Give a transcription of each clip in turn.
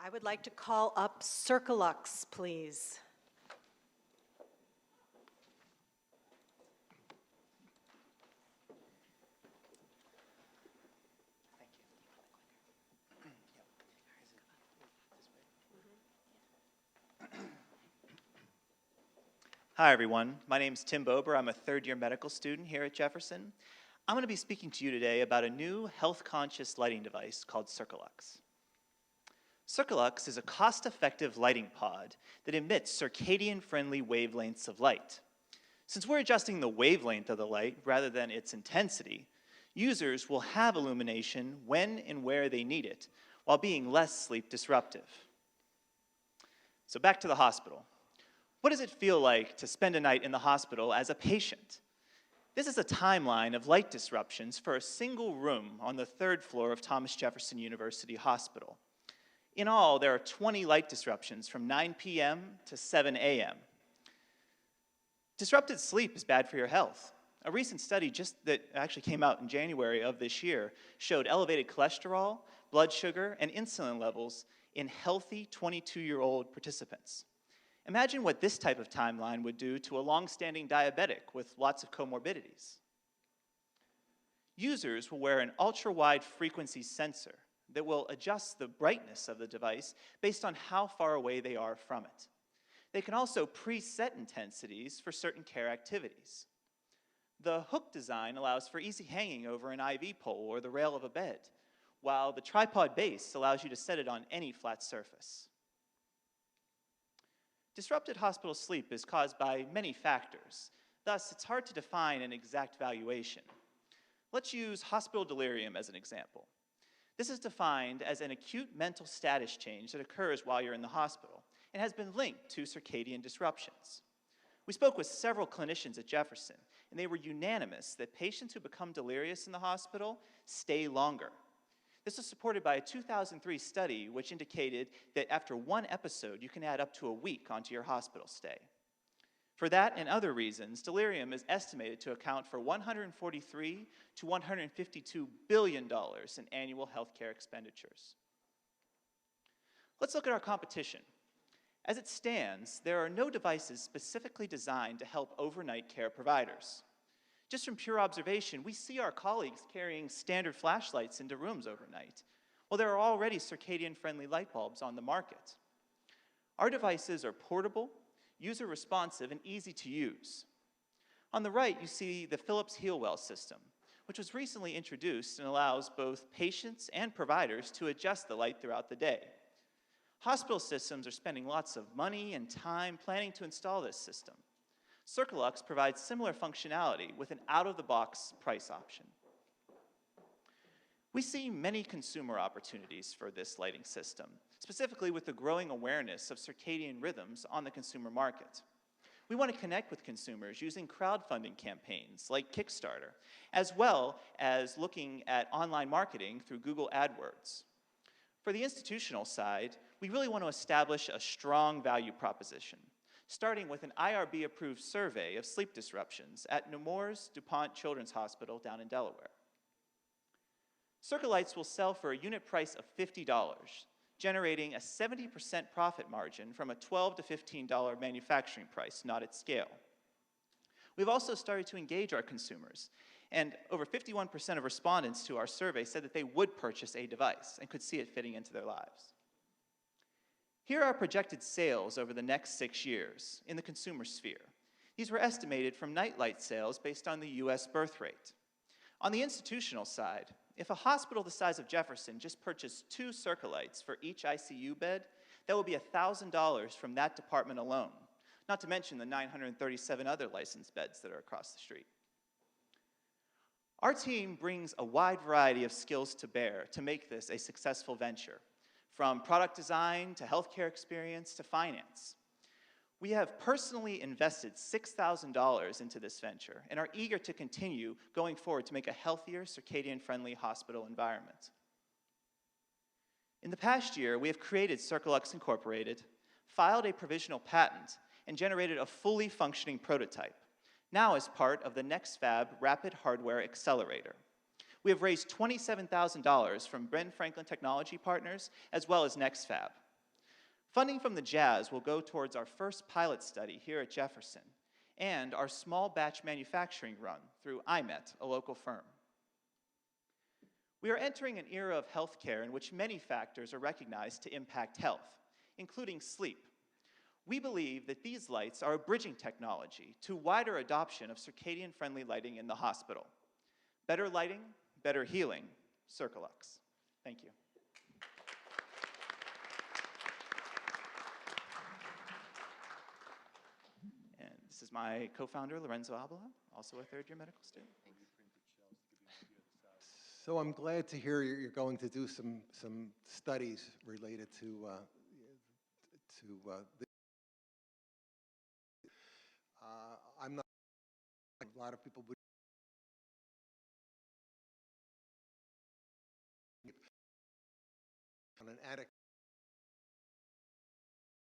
I would like to call up Circalux, please. Hi, everyone. My name is Tim Bober. I'm a third-year medical student here at Jefferson. I'm going to be speaking to you today about a new health-conscious lighting device called Circalux. Circalux is a cost-effective lighting pod that emits circadian-friendly wavelengths of light. Since we're adjusting the wavelength of the light rather than its intensity, users will have illumination when and where they need it, while being less sleep disruptive. So back to the hospital. What does it feel like to spend a night in the hospital as a patient? This is a timeline of light disruptions for a single room on the 3rd floor of Thomas Jefferson University Hospital. In all, there are 20 light disruptions from 9 p.m. to 7 a.m. Disrupted sleep is bad for your health. A recent study that actually came out in January of this year showed elevated cholesterol, blood sugar, and insulin levels in healthy 22-year-old participants. Imagine what this type of timeline would do to a long-standing diabetic with lots of comorbidities. Users will wear an ultra-wide frequency sensor that will adjust the brightness of the device based on how far away they are from it. They can also preset intensities for certain care activities. The hook design allows for easy hanging over an IV pole or the rail of a bed, while the tripod base allows you to set it on any flat surface. Disrupted hospital sleep is caused by many factors. Thus, it's hard to define an exact valuation. Let's use hospital delirium as an example. This is defined as an acute mental status change that occurs while you're in the hospital and has been linked to circadian disruptions. We spoke with several clinicians at Jefferson, and they were unanimous that patients who become delirious in the hospital stay longer. This is supported by a 2003 study which indicated that after one episode, you can add up to a week onto your hospital stay. For that and other reasons, delirium is estimated to account for $143 to $152 billion in annual healthcare expenditures. Let's look at our competition. As it stands, there are no devices specifically designed to help overnight care providers. Just from pure observation, we see our colleagues carrying standard flashlights into rooms overnight. Well, there are already circadian-friendly light bulbs on the market. Our devices are portable, user-responsive, and easy to use. On the right, you see the Philips Healwell system, which was recently introduced and allows both patients and providers to adjust the light throughout the day. Hospital systems are spending lots of money and time planning to install this system. Circalux provides similar functionality with an out-of-the-box price option. We see many consumer opportunities for this lighting system, specifically with the growing awareness of circadian rhythms on the consumer market. We want to connect with consumers using crowdfunding campaigns like Kickstarter, as well as looking at online marketing through Google AdWords. For the institutional side, we really want to establish a strong value proposition, starting with an IRB-approved survey of sleep disruptions at Nemours DuPont Children's Hospital down in Delaware. Circalights will sell for a unit price of $50, generating a 70% profit margin from a $12 to $15 manufacturing price, not at scale. We've also started to engage our consumers, and over 51% of respondents to our survey said that they would purchase a device and could see it fitting into their lives. Here are projected sales over the next 6 years in the consumer sphere. These were estimated from nightlight sales based on the US birth rate. On the institutional side, if a hospital the size of Jefferson just purchased 2 Circalights for each ICU bed, that would be $1,000 from that department alone, not to mention the 937 other licensed beds that are across the street. Our team brings a wide variety of skills to bear to make this a successful venture, from product design to healthcare experience to finance. We have personally invested $6,000 into this venture and are eager to continue going forward to make a healthier, circadian-friendly hospital environment. In the past year, we have created Circalux Incorporated, filed a provisional patent, and generated a fully functioning prototype, now as part of the NextFab Rapid Hardware Accelerator. We have raised $27,000 from Ben Franklin Technology Partners, as well as NextFab. Funding from the JAZ will go towards our first pilot study here at Jefferson and our small batch manufacturing run through IMET, a local firm. We are entering an era of healthcare in which many factors are recognized to impact health, including sleep. We believe that these lights are a bridging technology to wider adoption of circadian-friendly lighting in the hospital. Better lighting, better healing, Circalux. Thank you. And this is my co-founder, Lorenzo Abala, also a third-year medical student. So I'm glad to hear you're going to do some studies related to I'm not, a lot of people would on an addict,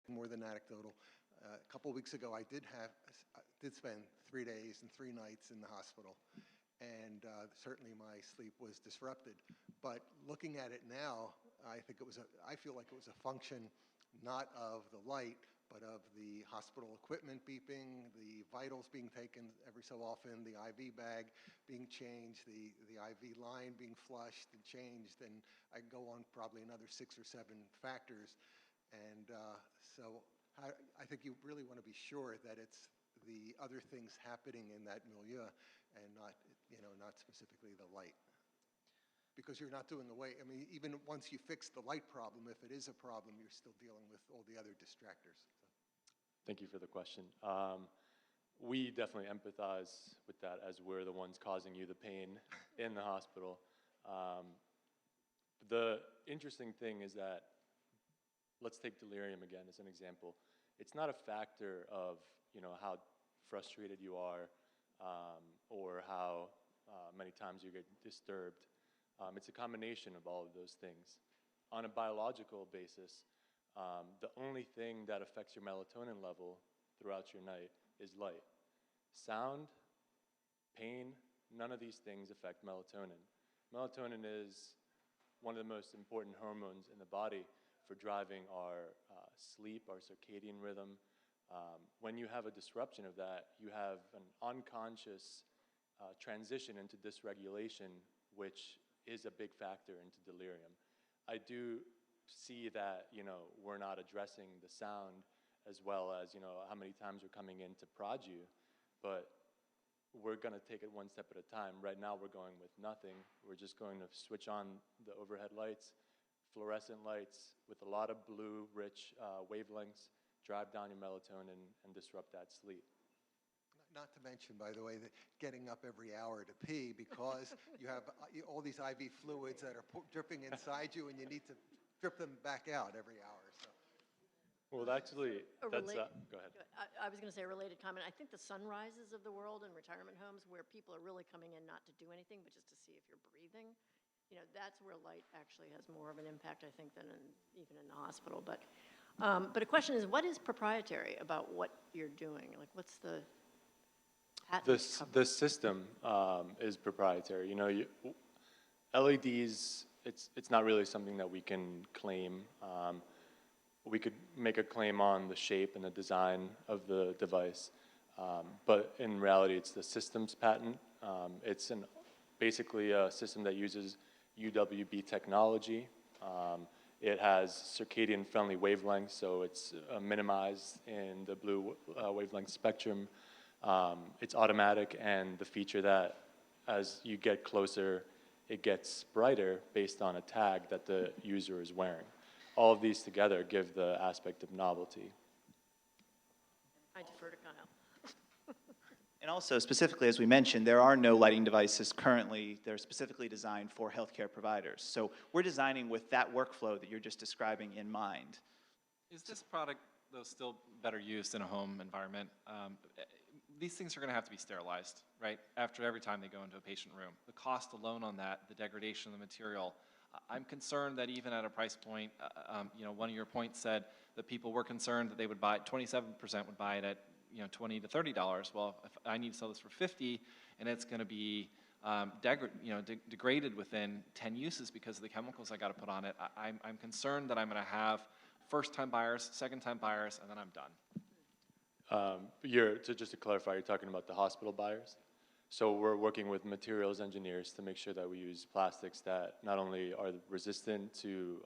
more than anecdotal. A couple weeks ago, I did spend 3 days and 3 nights in the hospital, and certainly my sleep was disrupted. But looking at it now, I feel like it was a function not of the light, but of the hospital equipment beeping, the vitals being taken every so often, the IV bag being changed, the IV line being flushed and changed, and I go on probably another 6 or 7 factors. And so I think you really want to be sure that it's the other things happening in that milieu and not specifically the light. Because you're not doing even once you fix the light problem, if it is a problem, you're still dealing with all the other distractors. Thank you for the question. We definitely empathize with that, as we're the ones causing you the pain in the hospital. The interesting thing is that, let's take delirium again as an example. It's not a factor of how frustrated you are or how many times you get disturbed. It's a combination of all of those things. On a biological basis, the only thing that affects your melatonin level throughout your night is light. Sound, pain, none of these things affect melatonin. Melatonin is one of the most important hormones in the body for driving our sleep, our circadian rhythm. When you have a disruption of that, you have an unconscious transition into dysregulation, which is a big factor into delirium. I do see that we're not addressing the sound as well as how many times we're coming in to prod you, but we're going to take it one step at a time. Right now we're going with nothing. We're just going to switch on the overhead lights, fluorescent lights with a lot of blue rich wavelengths, drive down your melatonin and disrupt that sleep. Not to mention, by the way, that getting up every hour to pee because you have all these IV fluids that are dripping inside you, and you need to drip them back out every hour. So. Well, actually, that's go ahead. I was going to say a related comment. I think the sunrises of the world in retirement homes, where people are really coming in not to do anything, but just to see if you're breathing, that's where light actually has more of an impact, I think, than even in the hospital. But a question is, what is proprietary about what you're doing? Like, what's the The system is proprietary. LEDs, it's not really something that we can claim. We could make a claim on the shape and the design of the device, but in reality, it's the systems patent. It's basically a system that uses UWB technology. It has circadian-friendly wavelengths, so it's minimized in the blue wavelength spectrum. It's automatic, and the feature that as you get closer, it gets brighter based on a tag that the user is wearing. All of these together give the aspect of novelty. I defer to Kyle. And also, specifically, as we mentioned, there are no lighting devices currently. They're specifically designed for healthcare providers. So we're designing with that workflow that you're just describing in mind. Is this product, though, still better used in a home environment? These things are going to have to be sterilized, right, after every time they go into a patient room. The cost alone on that, the degradation of the material, I'm concerned that even at a price point, one of your points said that people were concerned that they would buy it, 27% would buy it at $20 to $30. Well, if I need to sell this for $50, and it's going to be degraded within 10 uses because of the chemicals I got to put on it, I'm concerned that I'm going to have first-time buyers, second-time buyers, and then I'm done. Just to clarify, you're talking about the hospital buyers? So we're working with materials engineers to make sure that we use plastics that not only are resistant to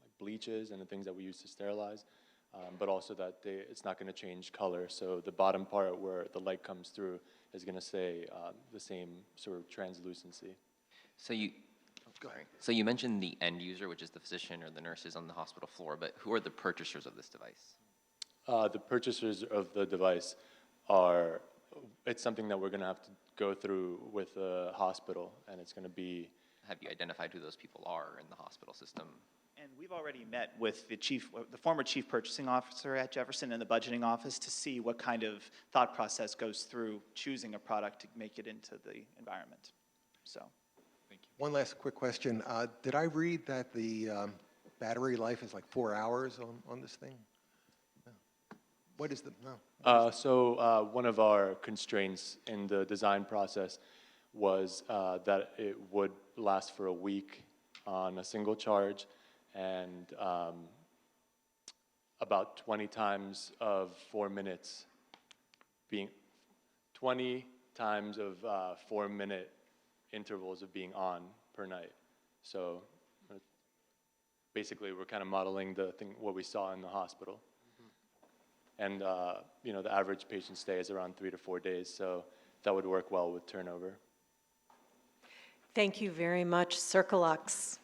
like bleaches and the things that we use to sterilize, but also that it's not going to change color. So the bottom part where the light comes through is going to stay the same sort of translucency. So you mentioned the end user, which is the physician or the nurses on the hospital floor, but who are the purchasers of this device? The purchasers of the device it's something that we're going to have to go through with the hospital, and it's going to be... Have you identified who those people are in the hospital system? And we've already met with the former chief purchasing officer at Jefferson and the budgeting office to see what kind of thought process goes through choosing a product to make it into the environment. So, Thank you. One last quick question. Did I read that the battery life is like 4 hours on this thing? No. What is the, no? So one of our constraints in the design process was that it would last for a week on a single charge, and about 20 times of 4 minutes 20 times of 4-minute intervals of being on per night. So basically we're kind of modeling what we saw in the hospital. And the average patient stay is around 3 to 4 days, so that would work well with turnover. Thank you very much, Circalux.